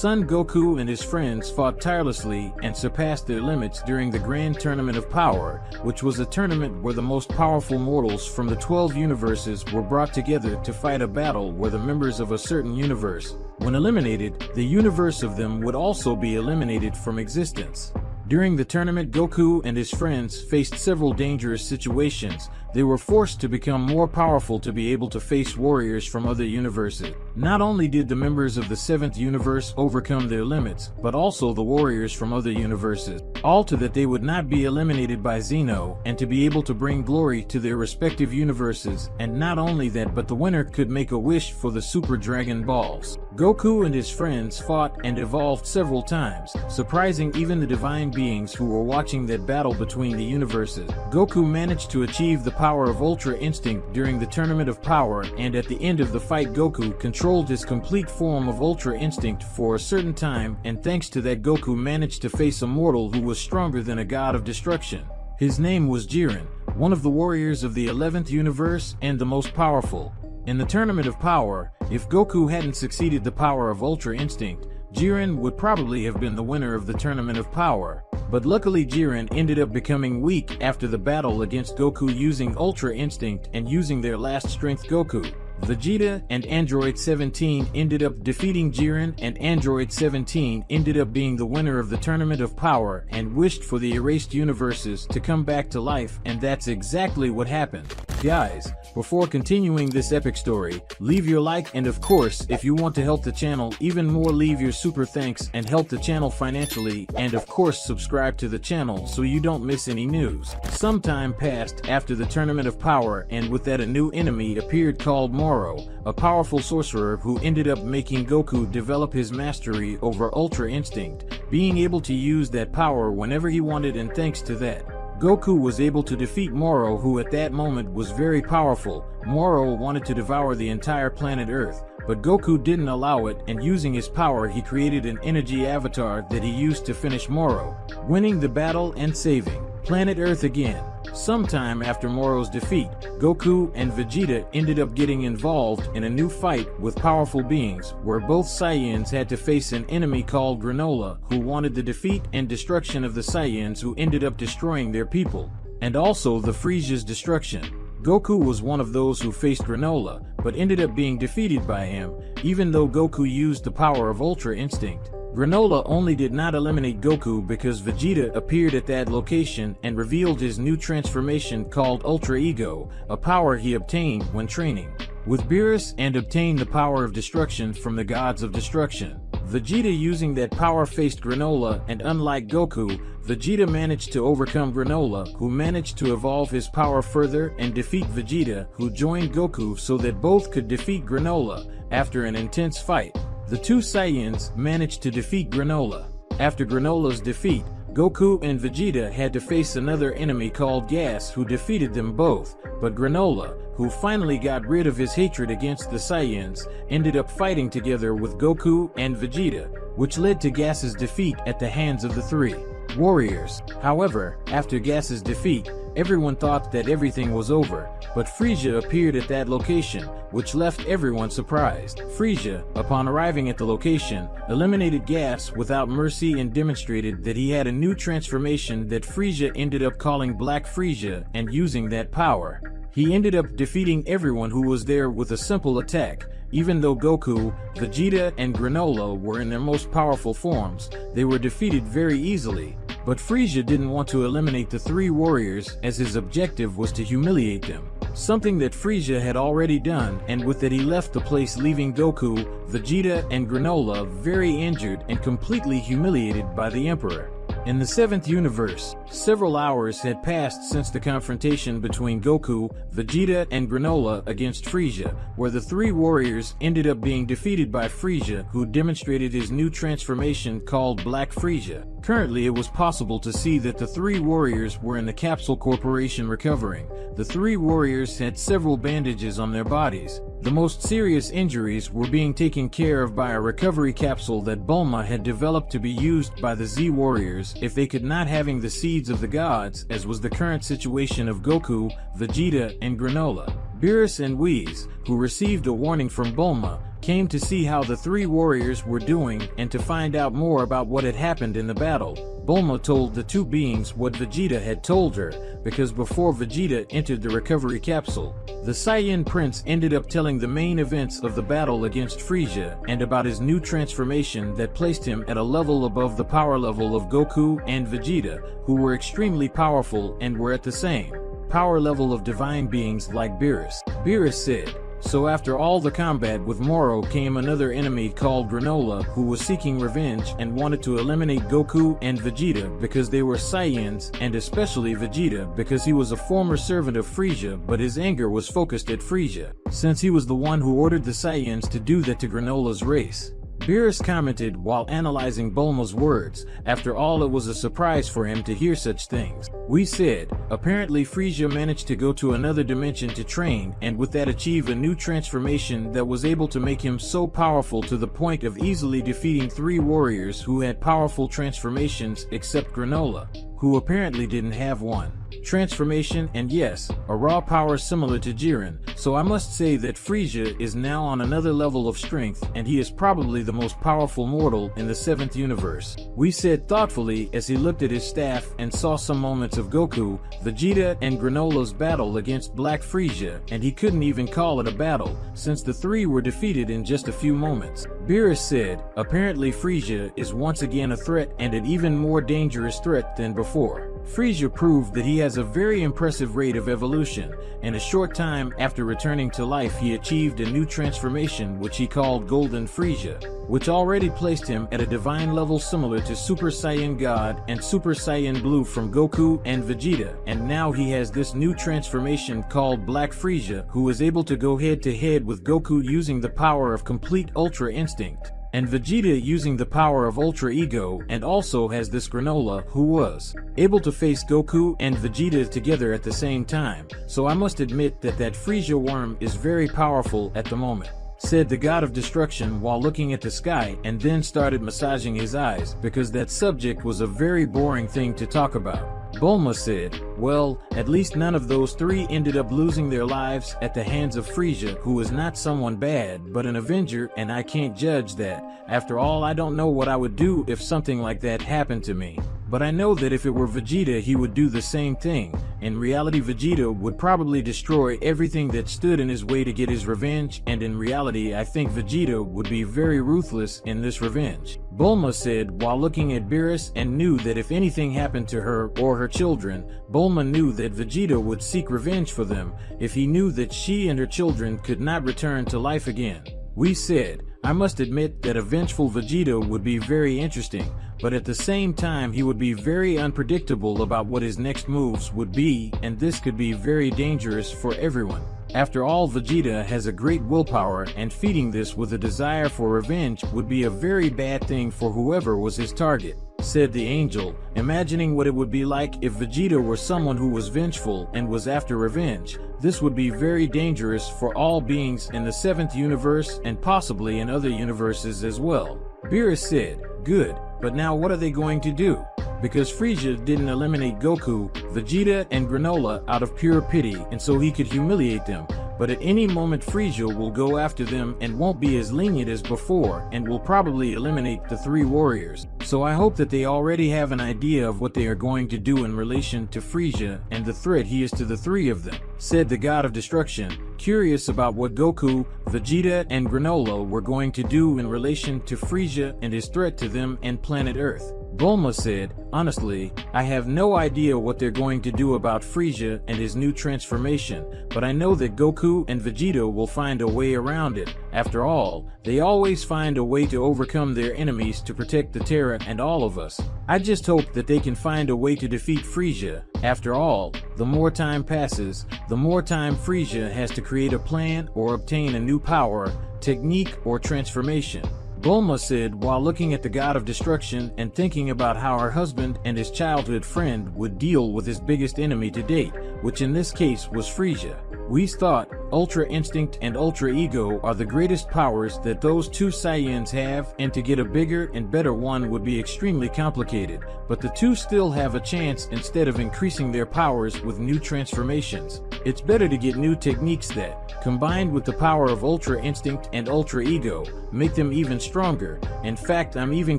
Son Goku and his friends fought tirelessly and surpassed their limits during the Grand Tournament of Power, which was a tournament where the most powerful mortals from the 12 universes were brought together to fight a battle where the members of a certain universe, when eliminated, the universe of them would also be eliminated from existence. During the tournament, Goku and his friends faced several dangerous situations. They were forced to become more powerful to be able to face warriors from other universes. Not only did the members of the 7th universe overcome their limits, but also the warriors from other universes, all to that they would not be eliminated by Xeno, and to be able to bring glory to their respective universes. And not only that, but the winner could make a wish for the Super Dragon Balls. Goku and his friends fought and evolved several times, surprising even the divine beings who were watching that battle between the universes. Goku managed to achieve the power of Ultra Instinct during the Tournament of Power, and at the end of the fight Goku controlled his complete form of Ultra Instinct for a certain time, and thanks to that Goku managed to face a mortal who was stronger than a god of destruction. His name was Jiren, one of the warriors of the 11th universe and the most powerful. In the Tournament of Power, if Goku hadn't succeeded the power of Ultra Instinct, Jiren would probably have been the winner of the Tournament of Power. But luckily Jiren ended up becoming weak after the battle against Goku using Ultra Instinct and using their last strength Goku. Vegeta and Android 17 ended up defeating Jiren, and Android 17 ended up being the winner of the Tournament of Power and wished for the erased universes to come back to life, and that's exactly what happened. Guys, before continuing this epic story, leave your like, and of course, if you want to help the channel even more, leave your super thanks and help the channel financially, and of course subscribe to the channel so you don't miss any news. Some time passed after the Tournament of Power, and with that a new enemy appeared called Morrow, a powerful sorcerer who ended up making Goku develop his mastery over Ultra Instinct, being able to use that power whenever he wanted, and thanks to that, Goku was able to defeat Morrow, who at that moment was very powerful. Morrow wanted to devour the entire planet Earth, but Goku didn't allow it, and using his power he created an energy avatar that he used to finish Morrow, winning the battle and saving planet Earth again. Sometime after Morrow's defeat, Goku and Vegeta ended up getting involved in a new fight with powerful beings, where both Saiyans had to face an enemy called Granola, who wanted the defeat and destruction of the Saiyans, who ended up destroying their people, and also the Frieza's destruction. Goku was one of those who faced Granola, but ended up being defeated by him, even though Goku used the power of Ultra Instinct. Granola only did not eliminate Goku because Vegeta appeared at that location and revealed his new transformation called Ultra Ego, a power he obtained when training with Beerus and obtained the power of destruction from the gods of destruction. Vegeta using that power faced Granola, and unlike Goku, Vegeta managed to overcome Granola, who managed to evolve his power further and defeat Vegeta, who joined Goku so that both could defeat Granola. After an intense fight, the two Saiyans managed to defeat Granola. After Granola's defeat, Goku and Vegeta had to face another enemy called Gas, who defeated them both, but Granola, who finally got rid of his hatred against the Saiyans, ended up fighting together with Goku and Vegeta, which led to Gas's defeat at the hands of the three warriors. However, after Gas's defeat, everyone thought that everything was over, but Frieza appeared at that location, which left everyone surprised. Frieza, upon arriving at the location, eliminated Gas without mercy and demonstrated that he had a new transformation that Frieza ended up calling Black Frieza, and using that power, he ended up defeating everyone who was there with a simple attack. Even though Goku, Vegeta, and Granola were in their most powerful forms, they were defeated very easily. But Frieza didn't want to eliminate the three warriors, as his objective was to humiliate them, something that Frieza had already done, and with that he left the place, leaving Goku, Vegeta, and Granola very injured and completely humiliated by the Emperor. In the 7th universe, several hours had passed since the confrontation between Goku, Vegeta, and Granola against Frieza, where the three warriors ended up being defeated by Frieza, who demonstrated his new transformation called Black Frieza. Currently, it was possible to see that the three warriors were in the Capsule Corporation recovering. The three warriors had several bandages on their bodies. The most serious injuries were being taken care of by a recovery capsule that Bulma had developed to be used by the Z Warriors if they could not having the seeds of the gods, as was the current situation of Goku, Vegeta, and Granola. Beerus and Whis, who received a warning from Bulma, came to see how the three warriors were doing and to find out more about what had happened in the battle. Bulma told the two beings what Vegeta had told her, because before Vegeta entered the recovery capsule, the Saiyan Prince ended up telling the main events of the battle against Frieza and about his new transformation that placed him at a level above the power level of Goku and Vegeta, who were extremely powerful and were at the same power level of divine beings like Beerus. Beerus said, "So after all the combat with Morrow came another enemy called Granola, who was seeking revenge and wanted to eliminate Goku and Vegeta because they were Saiyans, and especially Vegeta because he was a former servant of Frieza, but his anger was focused at Frieza, since he was the one who ordered the Saiyans to do that to Granola's race." Beerus commented while analyzing Bulma's words, "After all, it was a surprise for him to hear such things." We said, apparently Frieza managed to go to another dimension to train and with that achieve a new transformation that was able to make him so powerful to the point of easily defeating three warriors who had powerful transformations except Granola, who apparently didn't have one transformation, and yes, a raw power similar to Jiren. So I must say that Frieza is now on another level of strength, and he is probably the most powerful mortal in the 7th universe. We said thoughtfully as he looked at his staff and saw some moments of Goku, Vegeta, and Granola's battle against Black Frieza, and he couldn't even call it a battle, since the three were defeated in just a few moments. Beerus said, apparently Frieza is once again a threat, and an even more dangerous threat than before. Frieza proved that he has a very impressive rate of evolution. In a short time after returning to life, he achieved a new transformation which he called Golden Frieza, which already placed him at a divine level similar to Super Saiyan God and Super Saiyan Blue from Goku and Vegeta, and now he has this new transformation called Black Frieza, who is able to go head to head with Goku using the power of complete Ultra Instinct, and Vegeta using the power of Ultra Ego, and also has this Granola who was able to face Goku and Vegeta together at the same time. So I must admit that Frieza worm is very powerful at the moment, said the god of destruction while looking at the sky, and then started massaging his eyes because that subject was a very boring thing to talk about. Bulma said, well, at least none of those three ended up losing their lives at the hands of Frieza, who is not someone bad but an Avenger, and I can't judge that. After all, I don't know what I would do if something like that happened to me. But I know that if it were Vegeta, he would do the same thing. In reality, Vegeta would probably destroy everything that stood in his way to get his revenge, and in reality, I think Vegeta would be very ruthless in this revenge. Bulma said while looking at Beerus, and knew that if anything happened to her or her children, Bulma knew that Vegeta would seek revenge for them if he knew that she and her children could not return to life again. We said, I must admit that a vengeful Vegeta would be very interesting, but at the same time he would be very unpredictable about what his next moves would be, and this could be very dangerous for everyone. After all, Vegeta has a great willpower, and feeding this with a desire for revenge would be a very bad thing for whoever was his target, said the angel, imagining what it would be like if Vegeta were someone who was vengeful and was after revenge. This would be very dangerous for all beings in the 7th universe and possibly in other universes as well. Beerus said, good, but now what are they going to do? Because Frieza didn't eliminate Goku, Vegeta, and Granola out of pure pity and so he could humiliate them, but at any moment Frieza will go after them and won't be as lenient as before and will probably eliminate the three warriors. So I hope that they already have an idea of what they are going to do in relation to Frieza and the threat he is to the three of them, said the god of destruction, curious about what Goku, Vegeta, and Granola were going to do in relation to Frieza and his threat to them and planet Earth. Bulma said, honestly, I have no idea what they're going to do about Frieza and his new transformation, but I know that Goku and Vegeta will find a way around it. After all, they always find a way to overcome their enemies to protect the Terra and all of us. I just hope that they can find a way to defeat Frieza. After all, the more time passes, the more time Frieza has to create a plan or obtain a new power, technique, or transformation. Bulma said while looking at the god of destruction and thinking about how her husband and his childhood friend would deal with his biggest enemy to date, which in this case was Frieza. We thought Ultra Instinct and Ultra Ego are the greatest powers that those two Saiyans have, and to get a bigger and better one would be extremely complicated, but the two still have a chance instead of increasing their powers with new transformations. It's better to get new techniques that, combined with the power of Ultra Instinct and Ultra Ego, make them even stronger. In fact, I'm even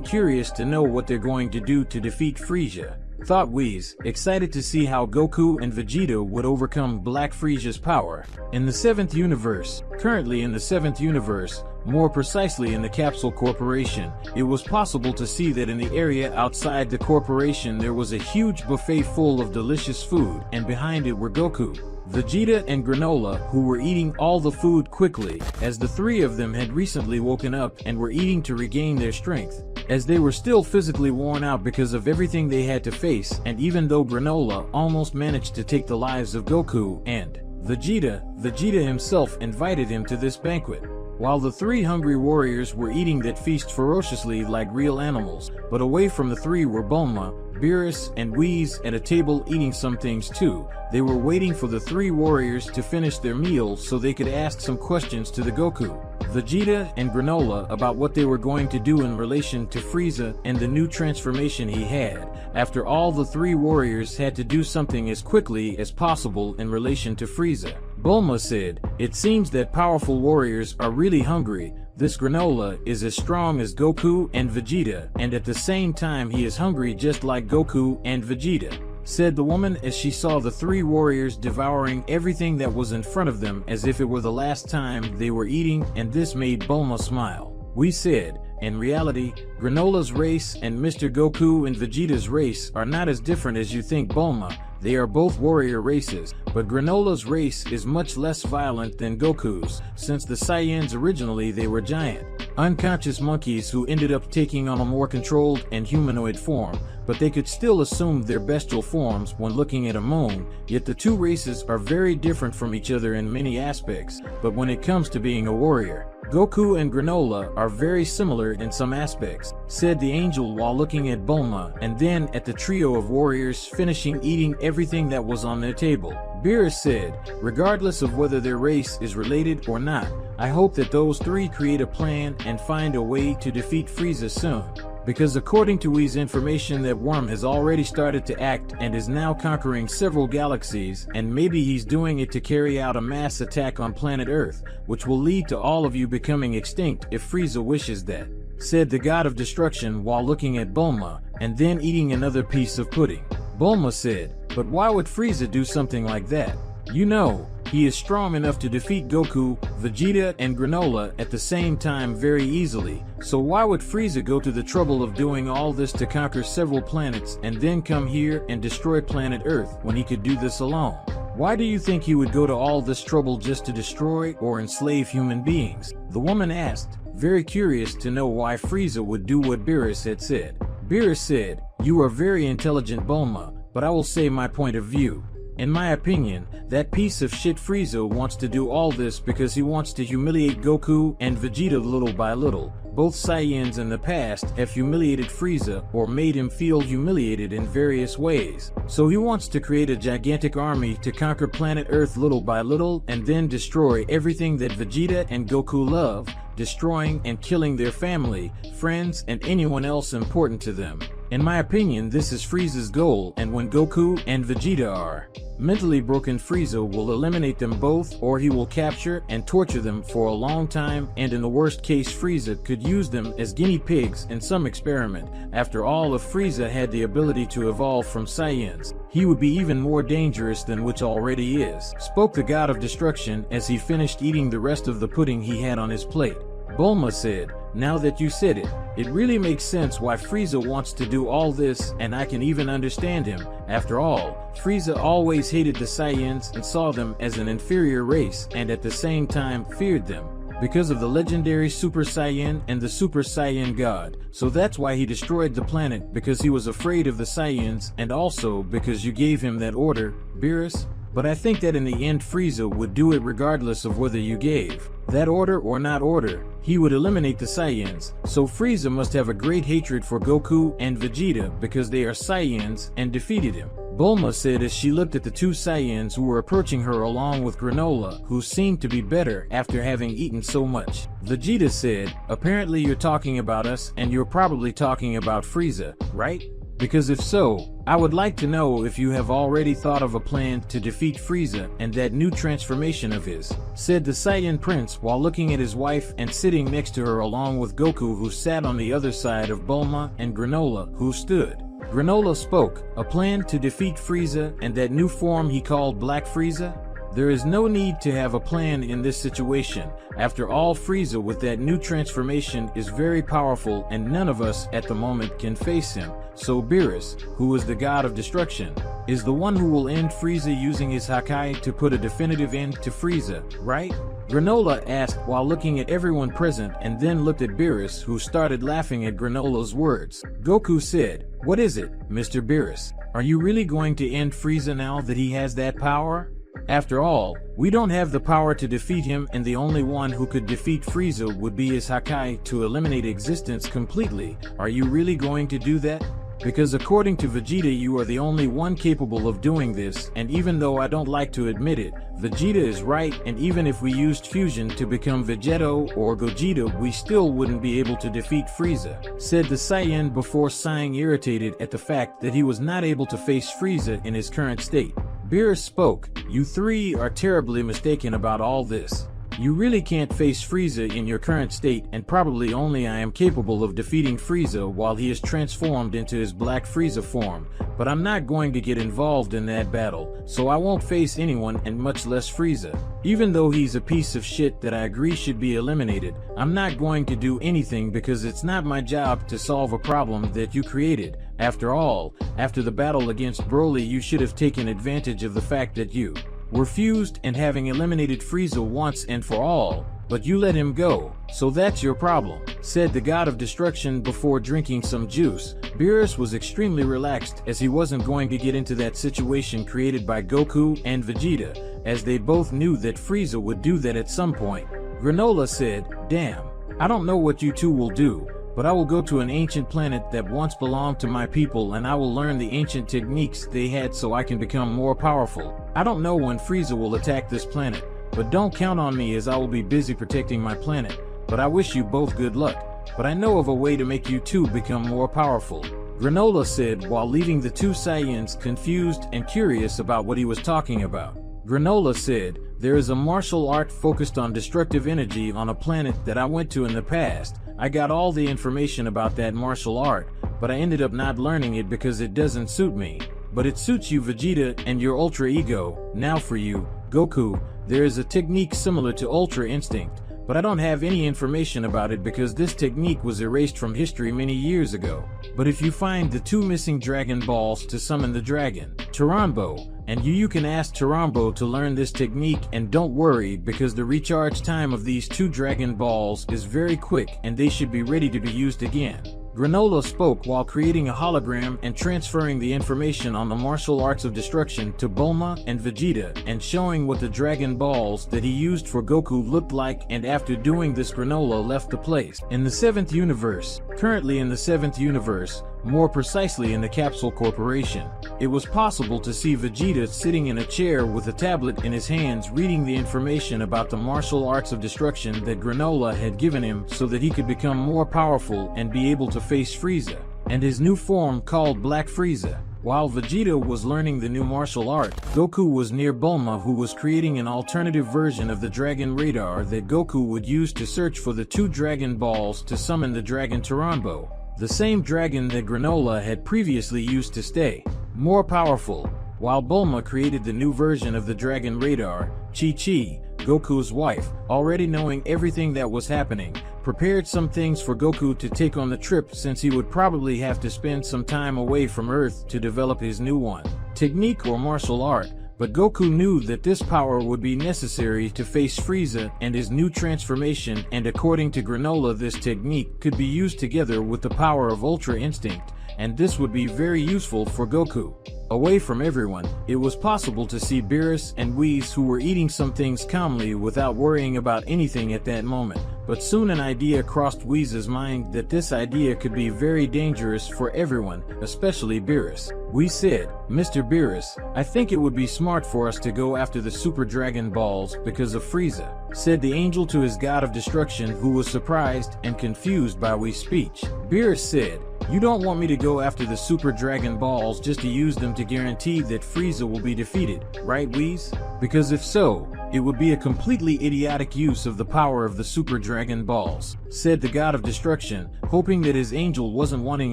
curious to know what they're going to do to defeat Frieza. Thought Whis, excited to see how Goku and Vegeta would overcome Black Frieza's power. In the 7th universe, currently in the 7th universe, more precisely in the Capsule Corporation, it was possible to see that in the area outside the corporation there was a huge buffet full of delicious food, and behind it were Goku, Vegeta and Granola, who were eating all the food quickly, as the three of them had recently woken up and were eating to regain their strength, as they were still physically worn out because of everything they had to face. And even though Granola almost managed to take the lives of Goku and Vegeta himself invited him to this banquet. While the three hungry warriors were eating that feast ferociously like real animals, but away from the three were Bulma, Beerus, and Whis at a table eating some things too. They were waiting for the three warriors to finish their meal so they could ask some questions to the Goku, Vegeta, and Granola about what they were going to do in relation to Frieza and the new transformation he had. After all, the three warriors had to do something as quickly as possible in relation to Frieza. Bulma said, "It seems that powerful warriors are really hungry. This Granola is as strong as Goku and Vegeta, and at the same time he is hungry just like Goku and Vegeta," said the woman as she saw the three warriors devouring everything that was in front of them as if it were the last time they were eating, and this made Bulma smile. We said, in reality, Granola's race and Mr. Goku and Vegeta's race are not as different as you think, Bulma. They are both warrior races, but Granola's race is much less violent than Goku's, since the Saiyans originally they were giant, unconscious monkeys who ended up taking on a more controlled and humanoid form, but they could still assume their bestial forms when looking at a moon. Yet the two races are very different from each other in many aspects, but when it comes to being a warrior, Goku and Granola are very similar in some aspects, said the angel while looking at Bulma and then at the trio of warriors finishing eating everything that was on their table. Beerus said, "Regardless of whether their race is related or not, I hope that those three create a plan and find a way to defeat Frieza soon. Because according to Whis' information, that worm has already started to act and is now conquering several galaxies, and maybe he's doing it to carry out a mass attack on planet Earth, which will lead to all of you becoming extinct if Frieza wishes that," said the god of destruction while looking at Bulma and then eating another piece of pudding. Bulma said, "But why would Frieza do something like that? You know, he is strong enough to defeat Goku, Vegeta, and Granola at the same time very easily, so why would Frieza go to the trouble of doing all this to conquer several planets and then come here and destroy planet Earth when he could do this alone? Why do you think he would go to all this trouble just to destroy or enslave human beings?" the woman asked, very curious to know why Frieza would do what Beerus had said. Beerus said, "You are very intelligent, Bulma, but I will say my point of view. In my opinion, that piece of shit Frieza wants to do all this because he wants to humiliate Goku and Vegeta little by little. Both Saiyans in the past have humiliated Frieza or made him feel humiliated in various ways. So he wants to create a gigantic army to conquer planet Earth little by little and then destroy everything that Vegeta and Goku love, destroying and killing their family, friends, and anyone else important to them. In my opinion, this is Frieza's goal, and when Goku and Vegeta are mentally broken, Frieza will eliminate them both, or he will capture and torture them for a long time, and in the worst case Frieza could use them as guinea pigs in some experiment. After all, if Frieza had the ability to evolve from Saiyans, he would be even more dangerous than which already is," spoke the god of destruction as he finished eating the rest of the pudding he had on his plate. Bulma said, "Now that you said it, it really makes sense why Frieza wants to do all this, and I can even understand him. After all, Frieza always hated the Saiyans and saw them as an inferior race and at the same time feared them because of the legendary Super Saiyan and the Super Saiyan God. So that's why he destroyed the planet, because he was afraid of the Saiyans, and also because you gave him that order, Beerus. But I think that in the end Frieza would do it regardless of whether you gave that order or not order. He would eliminate the Saiyans. So Frieza must have a great hatred for Goku and Vegeta because they are Saiyans and defeated him," Bulma said as she looked at the two Saiyans who were approaching her along with Granola, who seemed to be better after having eaten so much. Vegeta said, "Apparently you're talking about us, and you're probably talking about Frieza, right?" Because if so, I would like to know if you have already thought of a plan to defeat Frieza and that new transformation of his, said the Saiyan Prince while looking at his wife and sitting next to her along with Goku, who sat on the other side of Bulma, and Granola, who stood. Granola spoke, a plan to defeat Frieza and that new form he called Black Frieza? There is no need to have a plan in this situation. After all, Frieza with that new transformation is very powerful and none of us at the moment can face him. So Beerus, who is the god of destruction, is the one who will end Frieza using his Hakai to put a definitive end to Frieza, right? Granola asked while looking at everyone present and then looked at Beerus, who started laughing at Granola's words. Goku said, "What is it, Mr. Beerus? Are you really going to end Frieza now that he has that power? After all, we don't have the power to defeat him, and the only one who could defeat Frieza would be his Hakai to eliminate existence completely. Are you really going to do that? Because according to Vegeta, you are the only one capable of doing this, and even though I don't like to admit it, Vegeta is right, and even if we used fusion to become Vegeto or Gogeta, we still wouldn't be able to defeat Frieza," said the Saiyan before sighing, irritated at the fact that he was not able to face Frieza in his current state. Beerus spoke, "You three are terribly mistaken about all this. You really can't face Frieza in your current state, and probably only I am capable of defeating Frieza while he is transformed into his Black Frieza form, but I'm not going to get involved in that battle, so I won't face anyone, and much less Frieza. Even though he's a piece of shit that I agree should be eliminated, I'm not going to do anything because it's not my job to solve a problem that you created. After all, after the battle against Broly, you should have taken advantage of the fact that you were fused and having eliminated Frieza once and for all, but you let him go, so that's your problem," said the god of destruction before drinking some juice. Beerus was extremely relaxed as he wasn't going to get into that situation created by Goku and Vegeta, as they both knew that Frieza would do that at some point. Granola said, "Damn, I don't know what you two will do, but I will go to an ancient planet that once belonged to my people and I will learn the ancient techniques they had so I can become more powerful. I don't know when Frieza will attack this planet, but don't count on me as I will be busy protecting my planet, but I wish you both good luck, but I know of a way to make you two become more powerful," Granola said while leaving the two Saiyans confused and curious about what he was talking about. Granola said, "There is a martial art focused on destructive energy on a planet that I went to in the past. I got all the information about that martial art, but I ended up not learning it because it doesn't suit me. But it suits you, Vegeta, and your Ultra Ego. Now for you, Goku, there is a technique similar to Ultra Instinct, but I don't have any information about it because this technique was erased from history many years ago. But if you find the two missing Dragon Balls to summon the dragon, Trombbo, and you can ask Trombbo to learn this technique, and don't worry because the recharge time of these two Dragon Balls is very quick and they should be ready to be used again." Granola spoke while creating a hologram and transferring the information on the martial arts of destruction to Bulma and Vegeta and showing what the Dragon Balls that he used for Goku looked like, and after doing this Granola left the place. In the 7th universe, currently in the 7th universe, more precisely in the Capsule Corporation, it was possible to see Vegeta sitting in a chair with a tablet in his hands reading the information about the martial arts of destruction that Granola had given him so that he could become more powerful and be able to face Frieza, and his new form called Black Frieza. While Vegeta was learning the new martial art, Goku was near Bulma, who was creating an alternative version of the Dragon Radar that Goku would use to search for the two Dragon Balls to summon the Dragon Trombbo, the same dragon that Granola had previously used to stay more powerful. While Bulma created the new version of the Dragon Radar, Chi-Chi, Goku's wife, already knowing everything that was happening, prepared some things for Goku to take on the trip since he would probably have to spend some time away from Earth to develop his new one, technique or martial art. But Goku knew that this power would be necessary to face Frieza and his new transformation, and according to Granola, this technique could be used together with the power of Ultra Instinct, and this would be very useful for Goku. Away from everyone, it was possible to see Beerus and Whis, who were eating some things calmly without worrying about anything at that moment. But soon an idea crossed Whis' mind that this idea could be very dangerous for everyone, especially Beerus. Whis said, "Mr. Beerus, I think it would be smart for us to go after the Super Dragon Balls because of Frieza," said the angel to his god of destruction, who was surprised and confused by Whis' speech. Beerus said, You don't want me to go after the Super Dragon Balls just to use them to guarantee that Frieza will be defeated, right, Whis? Because if so, it would be a completely idiotic use of the power of the Super Dragon Balls, said the God of Destruction, hoping that his angel wasn't wanting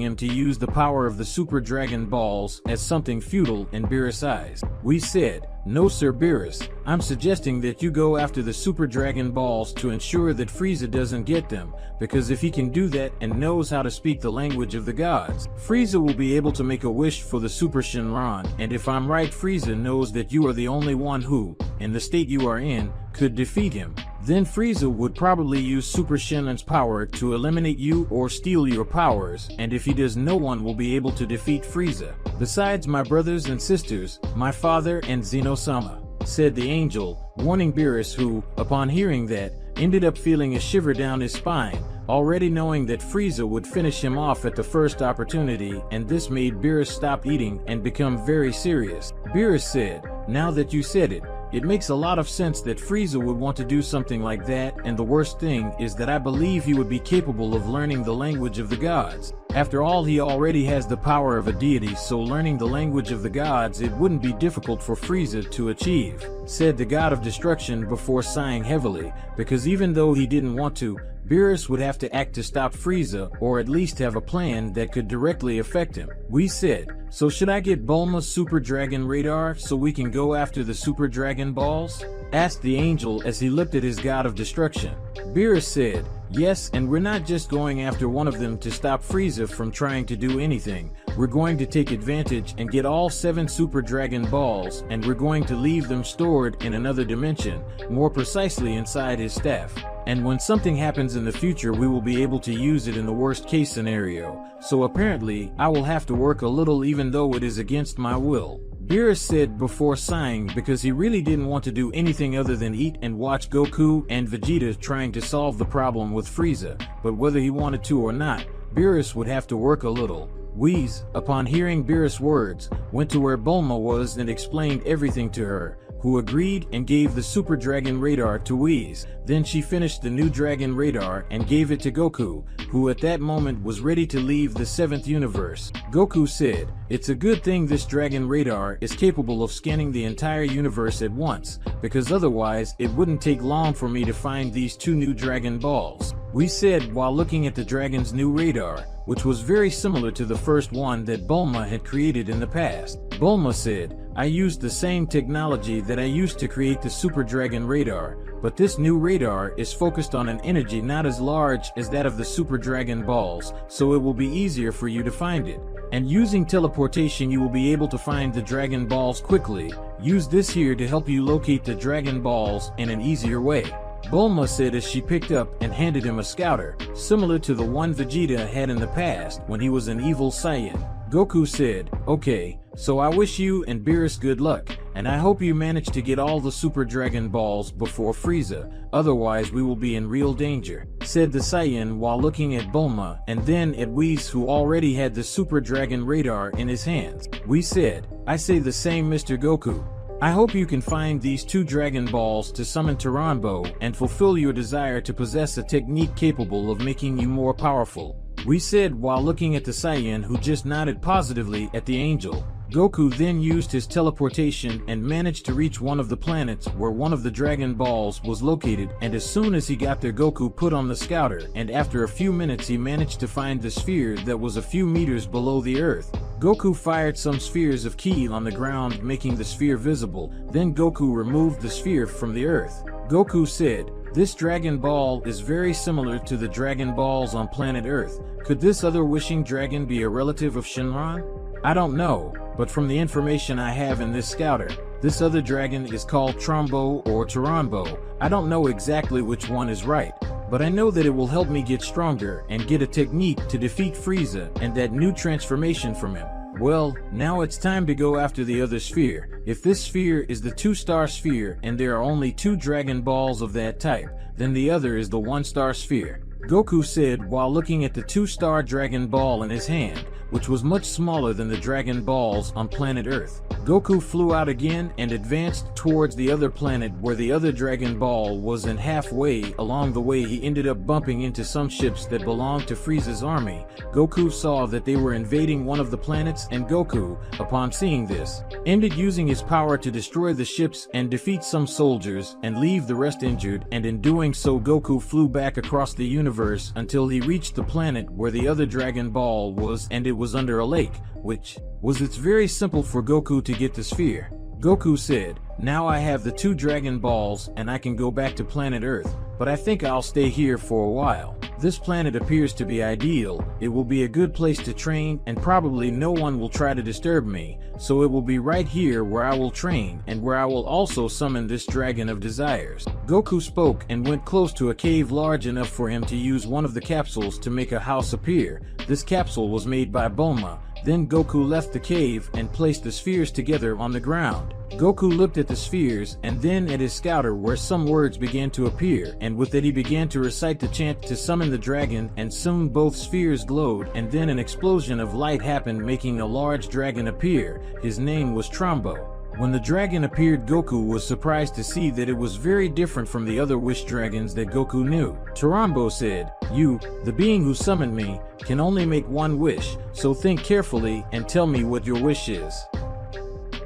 him to use the power of the Super Dragon Balls as something futile in Beerus' eyes. Whis said, "No, Sir Beerus, I'm suggesting that you go after the Super Dragon Balls to ensure that Frieza doesn't get them, because if he can do that and knows how to speak the language of the gods, Frieza will be able to make a wish for the Super Shenron, and if I'm right, Frieza knows that you are the only one who, in the state you are in, could defeat him. Then Frieza would probably use Super Shenron's power to eliminate you or steal your powers, and if he does, no one will be able to defeat Frieza. Besides my brothers and sisters, my father and Zeno-sama," said the angel, warning Beerus, who, upon hearing that, ended up feeling a shiver down his spine, already knowing that Frieza would finish him off at the first opportunity, and this made Beerus stop eating and become very serious. Beerus said, "Now that you said it, it makes a lot of sense that Frieza would want to do something like that, and the worst thing is that I believe he would be capable of learning the language of the gods. After all, he already has the power of a deity, so learning the language of the gods, it wouldn't be difficult for Frieza to achieve," said the God of Destruction before sighing heavily, because even though he didn't want to, Beerus would have to act to stop Frieza, or at least have a plan that could directly affect him. We said, "So should I get Bulma's Super Dragon Radar so we can go after the Super Dragon Balls?" asked the angel as he looked at his God of Destruction. Beerus said, "Yes, and we're not just going after one of them to stop Frieza from trying to do anything. We're going to take advantage and get all 7 Super Dragon Balls, and we're going to leave them stored in another dimension, more precisely inside his staff. And when something happens in the future, we will be able to use it in the worst case scenario. So apparently, I will have to work a little even though it is against my will," Beerus said before sighing, because he really didn't want to do anything other than eat and watch Goku and Vegeta trying to solve the problem with Frieza, but whether he wanted to or not, Beerus would have to work a little. Whis, upon hearing Beerus' words, went to where Bulma was and explained everything to her, who agreed and gave the Super Dragon Radar to Whis. Then she finished the new Dragon Radar and gave it to Goku, who at that moment was ready to leave the 7th universe. Goku said, "It's a good thing this Dragon Radar is capable of scanning the entire universe at once, because otherwise it wouldn't take long for me to find these 2 new Dragon Balls," we said while looking at the Dragon's new radar, which was very similar to the first one that Bulma had created in the past. Bulma said, "I used the same technology that I used to create the Super Dragon Radar, but this new radar is focused on an energy not as large as that of the Super Dragon Balls, so it will be easier for you to find it. And using teleportation you will be able to find the Dragon Balls quickly. Use this here to help you locate the Dragon Balls in an easier way," Bulma said as she picked up and handed him a scouter, similar to the one Vegeta had in the past when he was an evil Saiyan. Goku said, "Okay, so I wish you and Beerus good luck, and I hope you manage to get all the Super Dragon Balls before Frieza, otherwise we will be in real danger," said the Saiyan while looking at Bulma and then at Whis, who already had the Super Dragon Radar in his hands. We said, "I say the same, Mr. Goku. I hope you can find these 2 Dragon Balls to summon Trombbo and fulfill your desire to possess a technique capable of making you more powerful," we said while looking at the Saiyan, who just nodded positively at the angel. Goku then used his teleportation and managed to reach one of the planets where one of the Dragon Balls was located, and as soon as he got there, Goku put on the scouter, and after a few minutes he managed to find the sphere that was a few meters below the earth. Goku fired some spheres of ki on the ground, making the sphere visible. Then Goku removed the sphere from the earth. Goku said, "This Dragon Ball is very similar to the Dragon Balls on planet Earth. Could this other wishing dragon be a relative of Shenron? I don't know, but from the information I have in this scouter, this other dragon is called Trombbo or Trombbo. I don't know exactly which one is right, but I know that it will help me get stronger and get a technique to defeat Frieza and that new transformation from him. Well, now it's time to go after the other sphere. If this sphere is the 2-star sphere and there are only 2 Dragon Balls of that type, then the other is the 1-star sphere." Goku said while looking at the two-star Dragon Ball in his hand, which was much smaller than the Dragon Balls on planet Earth. Goku flew out again and advanced towards the other planet where the other Dragon Ball was, and halfway along the way he ended up bumping into some ships that belonged to Frieza's army. Goku saw that they were invading one of the planets, and Goku, upon seeing this, ended using his power to destroy the ships and defeat some soldiers and leave the rest injured, and in doing so Goku flew back across the universe until he reached the planet where the other Dragon Ball was, and it was under a lake, which was it's very simple for Goku to get the sphere. Goku said, "Now I have the two Dragon Balls and I can go back to planet Earth, but I think I'll stay here for a while. This planet appears to be ideal, it will be a good place to train and probably no one will try to disturb me, so it will be right here where I will train and where I will also summon this Dragon of Desires." Goku spoke and went close to a cave large enough for him to use one of the capsules to make a house appear. This capsule was made by Bulma. Then Goku left the cave and placed the spheres together on the ground. Goku looked at the spheres and then at his scouter where some words began to appear, and with it he began to recite the chant to summon the dragon, and soon both spheres glowed and then an explosion of light happened, making a large dragon appear. His name was Trombbo. When the dragon appeared, Goku was surprised to see that it was very different from the other wish dragons that Goku knew. Trombbo said, "You, the being who summoned me, can only make one wish, so think carefully and tell me what your wish is."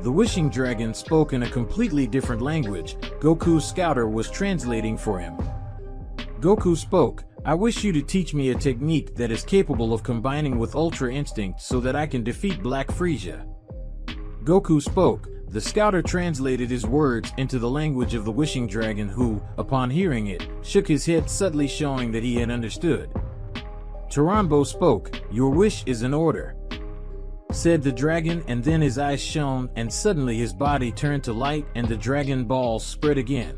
The wishing dragon spoke in a completely different language. Goku's scouter was translating for him. Goku spoke, "I wish you to teach me a technique that is capable of combining with Ultra Instinct so that I can defeat Black Frieza." Goku spoke. The scouter translated his words into the language of the wishing dragon who, upon hearing it, shook his head subtly showing that he had understood. Trombbo spoke, "Your wish is in order," said the dragon, and then his eyes shone and suddenly his body turned to light and the Dragon Balls spread again.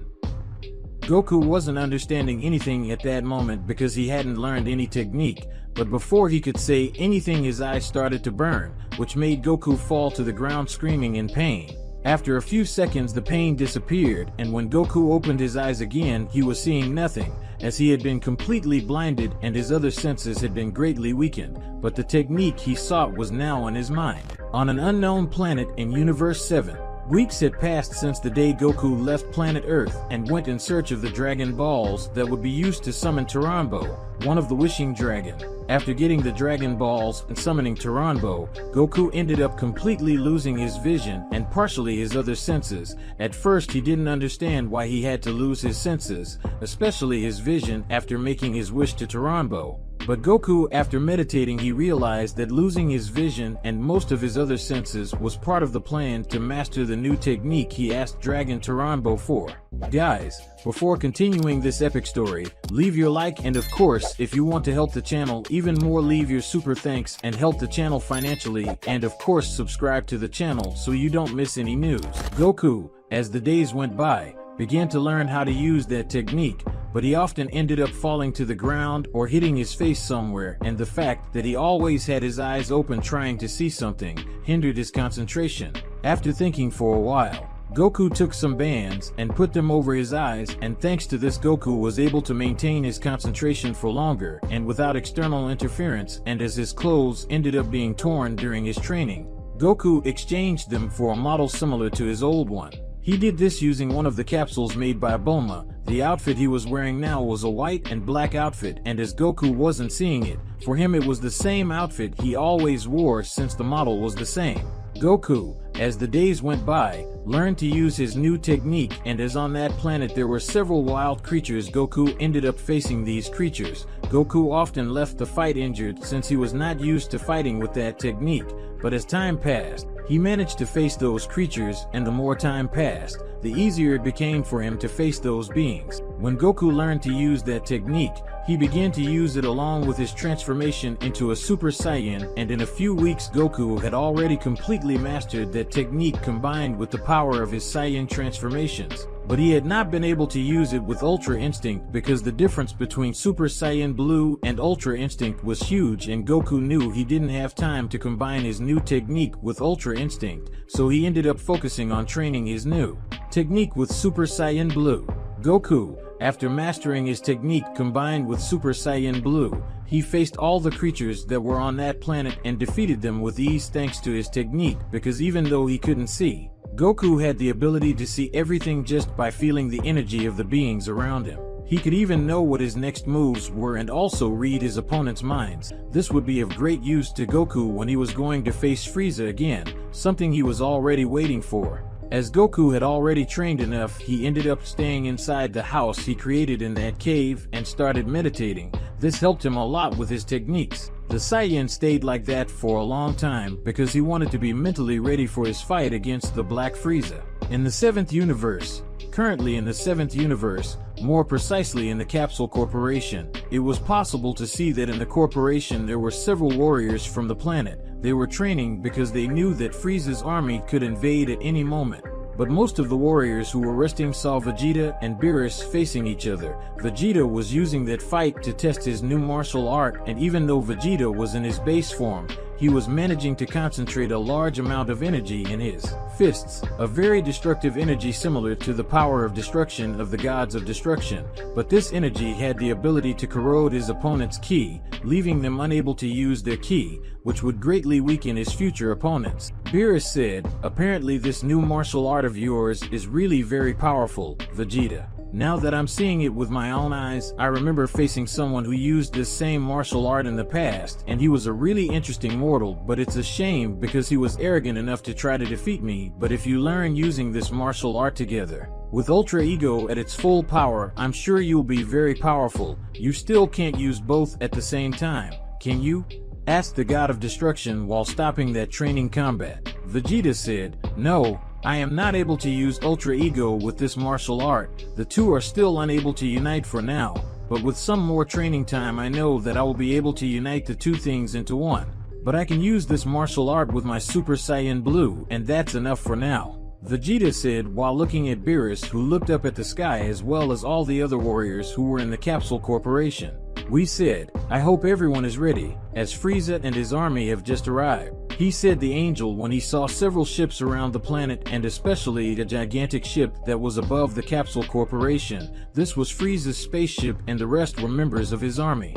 Goku wasn't understanding anything at that moment because he hadn't learned any technique, but before he could say anything his eyes started to burn, which made Goku fall to the ground screaming in pain. After a few seconds the pain disappeared, and when Goku opened his eyes again he was seeing nothing, as he had been completely blinded and his other senses had been greatly weakened, but the technique he sought was now on his mind. On an unknown planet in Universe 7, weeks had passed since the day Goku left planet Earth and went in search of the Dragon Balls that would be used to summon Trombbo, one of the wishing dragon. After getting the Dragon Balls and summoning Trombbo, Goku ended up completely losing his vision and partially his other senses. At first he didn't understand why he had to lose his senses, especially his vision after making his wish to Trombbo. But Goku, after meditating, he realized that losing his vision and most of his other senses was part of the plan to master the new technique he asked Dragon Trombbo for. Guys, before continuing this epic story, leave your like, and of course, if you want to help the channel even more, leave your super thanks and help the channel financially, and of course subscribe to the channel so you don't miss any news. Goku, as the days went by, began to learn how to use that technique, but he often ended up falling to the ground or hitting his face somewhere, and the fact that he always had his eyes open trying to see something hindered his concentration. After thinking for a while, Goku took some bands and put them over his eyes, and thanks to this Goku was able to maintain his concentration for longer and without external interference, and as his clothes ended up being torn during his training, Goku exchanged them for a model similar to his old one. He did this using one of the capsules made by Bulma. The outfit he was wearing now was a white and black outfit, and as Goku wasn't seeing it, for him it was the same outfit he always wore since the model was the same. Goku, as the days went by, learned to use his new technique, and as on that planet there were several wild creatures, Goku ended up facing these creatures. Goku often left the fight injured since he was not used to fighting with that technique, but as time passed, he managed to face those creatures, and the more time passed, the easier it became for him to face those beings. When Goku learned to use that technique, he began to use it along with his transformation into a Super Saiyan, and in a few weeks Goku had already completely mastered that technique combined with the power of his Saiyan transformations. But he had not been able to use it with Ultra Instinct because the difference between Super Saiyan Blue and Ultra Instinct was huge, and Goku knew he didn't have time to combine his new technique with Ultra Instinct, so he ended up focusing on training his new technique with Super Saiyan Blue. Goku, After mastering his technique combined with Super Saiyan Blue, he faced all the creatures that were on that planet and defeated them with ease thanks to his technique, because even though he couldn't see, Goku had the ability to see everything just by feeling the energy of the beings around him. He could even know what his next moves were and also read his opponent's minds. This would be of great use to Goku when he was going to face Frieza again, something he was already waiting for. As Goku had already trained enough, he ended up staying inside the house he created in that cave and started meditating. This helped him a lot with his techniques. The Saiyan stayed like that for a long time because he wanted to be mentally ready for his fight against the Black Frieza. In the 7th universe, currently in the 7th universe, more precisely in the Capsule Corporation, it was possible to see that in the corporation there were several warriors from the planet. They were training because they knew that Frieza's army could invade at any moment. But most of the warriors who were resting saw Vegeta and Beerus facing each other. Vegeta was using that fight to test his new martial art, and even though Vegeta was in his base form, he was managing to concentrate a large amount of energy in his fists, a very destructive energy similar to the power of destruction of the gods of destruction, but this energy had the ability to corrode his opponent's ki, leaving them unable to use their ki, which would greatly weaken his future opponents. Beerus said, "Apparently this new martial art of yours is really very powerful, Vegeta. Now that I'm seeing it with my own eyes, I remember facing someone who used this same martial art in the past, and he was a really interesting mortal, but it's a shame because he was arrogant enough to try to defeat me. But if you learn using this martial art together, with Ultra Ego at its full power, I'm sure you'll be very powerful. You still can't use both at the same time, can you?" asked the God of Destruction while stopping that training combat. Vegeta said, "No, I am not able to use Ultra Ego with this martial art. The two are still unable to unite for now, but with some more training time I know that I will be able to unite the two things into one. But I can use this martial art with my Super Saiyan Blue, and that's enough for now," Vegeta said while looking at Beerus, who looked up at the sky, as well as all the other warriors who were in the Capsule Corporation. "We said, I hope everyone is ready, as Frieza and his army have just arrived," he said the angel when he saw several ships around the planet, and especially a gigantic ship that was above the Capsule Corporation. This was Frieza's spaceship and the rest were members of his army.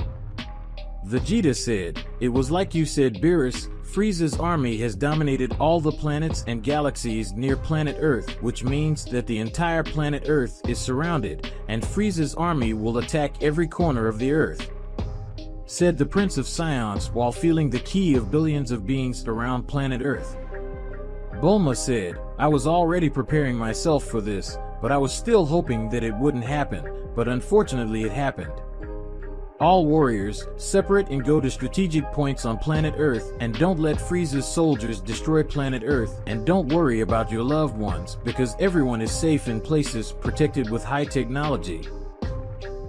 Vegeta said, "It was like you said, Beerus. Frieza's army has dominated all the planets and galaxies near planet Earth, which means that the entire planet Earth is surrounded, and Frieza's army will attack every corner of the Earth," said the Prince of Scions while feeling the ki of billions of beings around planet Earth. Bulma said, "I was already preparing myself for this, but I was still hoping that it wouldn't happen, but unfortunately it happened. All warriors, separate and go to strategic points on planet Earth, and don't let Frieza's soldiers destroy planet Earth, and don't worry about your loved ones, because everyone is safe in places protected with high technology."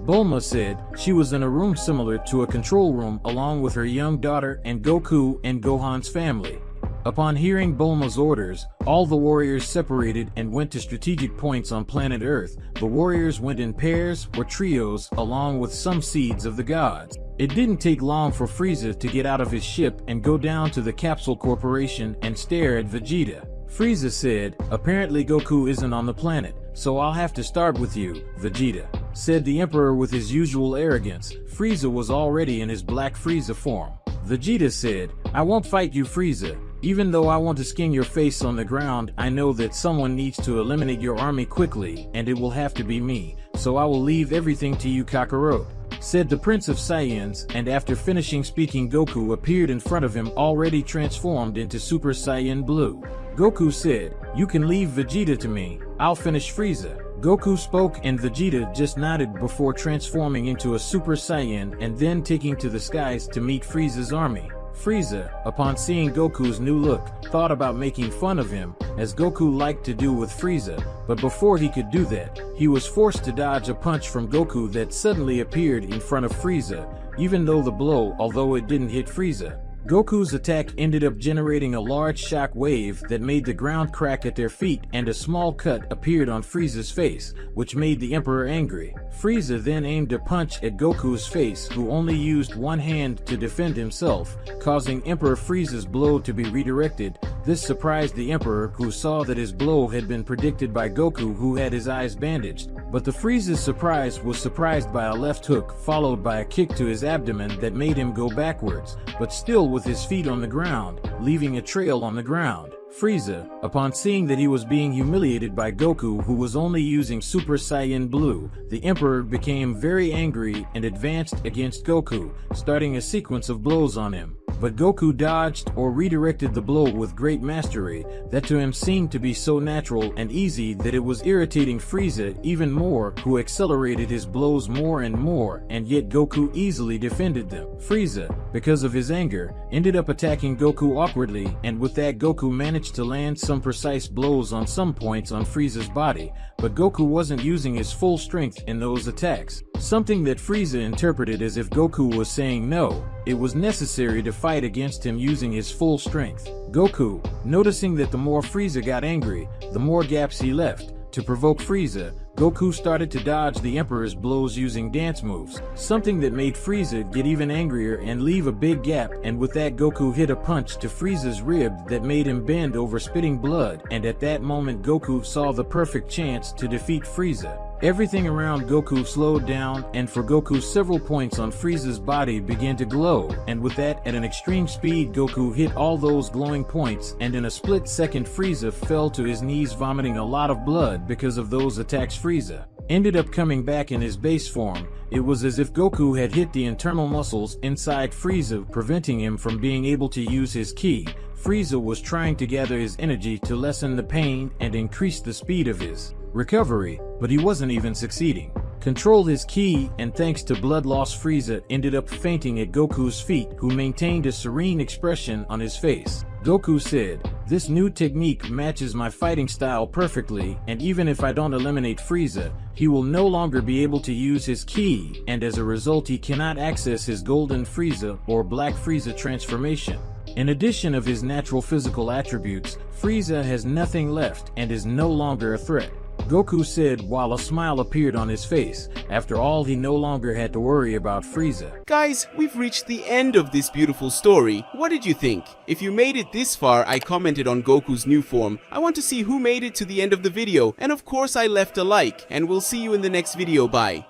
Bulma said she was in a room similar to a control room along with her young daughter and Goku and Gohan's family. Upon hearing Bulma's orders, all the warriors separated and went to strategic points on planet Earth. The warriors went in pairs or trios along with some seeds of the gods. It didn't take long for Frieza to get out of his ship and go down to the Capsule Corporation and stare at Vegeta. Frieza said, "Apparently Goku isn't on the planet, so I'll have to start with you, Vegeta," said the Emperor with his usual arrogance. Frieza was already in his Black Frieza form. Vegeta said, "I won't fight you, Frieza. Even though I want to skin your face on the ground, I know that someone needs to eliminate your army quickly, and it will have to be me, so I will leave everything to you, Kakarot," said the Prince of Saiyans, and after finishing speaking Goku appeared in front of him already transformed into Super Saiyan Blue. Goku said, "You can leave Vegeta to me, I'll finish Frieza." Goku spoke and Vegeta just nodded before transforming into a Super Saiyan and then taking to the skies to meet Frieza's army. Frieza, upon seeing Goku's new look, thought about making fun of him, as Goku liked to do with Frieza, but before he could do that, he was forced to dodge a punch from Goku that suddenly appeared in front of Frieza, even though the blow, although it didn't hit Frieza. Goku's attack ended up generating a large shock wave that made the ground crack at their feet, and a small cut appeared on Frieza's face, which made the Emperor angry. Frieza then aimed a punch at Goku's face, who only used one hand to defend himself, causing Emperor Frieza's blow to be redirected. This surprised the Emperor, who saw that his blow had been predicted by Goku, who had his eyes bandaged. But the Frieza's surprise was surprised by a left hook followed by a kick to his abdomen that made him go backwards, but still with his feet on the ground, leaving a trail on the ground. Frieza, upon seeing that he was being humiliated by Goku, who was only using Super Saiyan Blue, the Emperor became very angry and advanced against Goku, starting a sequence of blows on him. But Goku dodged or redirected the blow with great mastery that to him seemed to be so natural and easy that it was irritating Frieza even more, who accelerated his blows more and more, and yet Goku easily defended them. Frieza, because of his anger, ended up attacking Goku awkwardly, and with that Goku managed to land some precise blows on some points on Frieza's body, but Goku wasn't using his full strength in those attacks, something that Frieza interpreted as if Goku was saying no, it was necessary to fight against him using his full strength. Goku, noticing that the more Frieza got angry, the more gaps he left. To provoke Frieza, Goku started to dodge the Emperor's blows using dance moves, something that made Frieza get even angrier and leave a big gap, and with that Goku hit a punch to Frieza's rib that made him bend over spitting blood, and at that moment Goku saw the perfect chance to defeat Frieza. Everything around Goku slowed down, and for Goku several points on Frieza's body began to glow, and with that at an extreme speed Goku hit all those glowing points, and in a split second Frieza fell to his knees vomiting a lot of blood because of those attacks. Frieza ended up coming back in his base form. It was as if Goku had hit the internal muscles inside Frieza, preventing him from being able to use his ki. Frieza was trying to gather his energy to lessen the pain and increase the speed of his recovery, but he wasn't even succeeding. Controlled his ki, and thanks to blood loss Frieza ended up fainting at Goku's feet, who maintained a serene expression on his face. Goku said, "This new technique matches my fighting style perfectly, and even if I don't eliminate Frieza, he will no longer be able to use his ki, and as a result he cannot access his Golden Frieza or Black Frieza transformation. In addition of his natural physical attributes, Frieza has nothing left and is no longer a threat." Goku said while a smile appeared on his face. After all, he no longer had to worry about Frieza. Guys, we've reached the end of this beautiful story. What did you think? If you made it this far, I commented on Goku's new form. I want to see who made it to the end of the video, and of course I left a like, and we'll see you in the next video. Bye.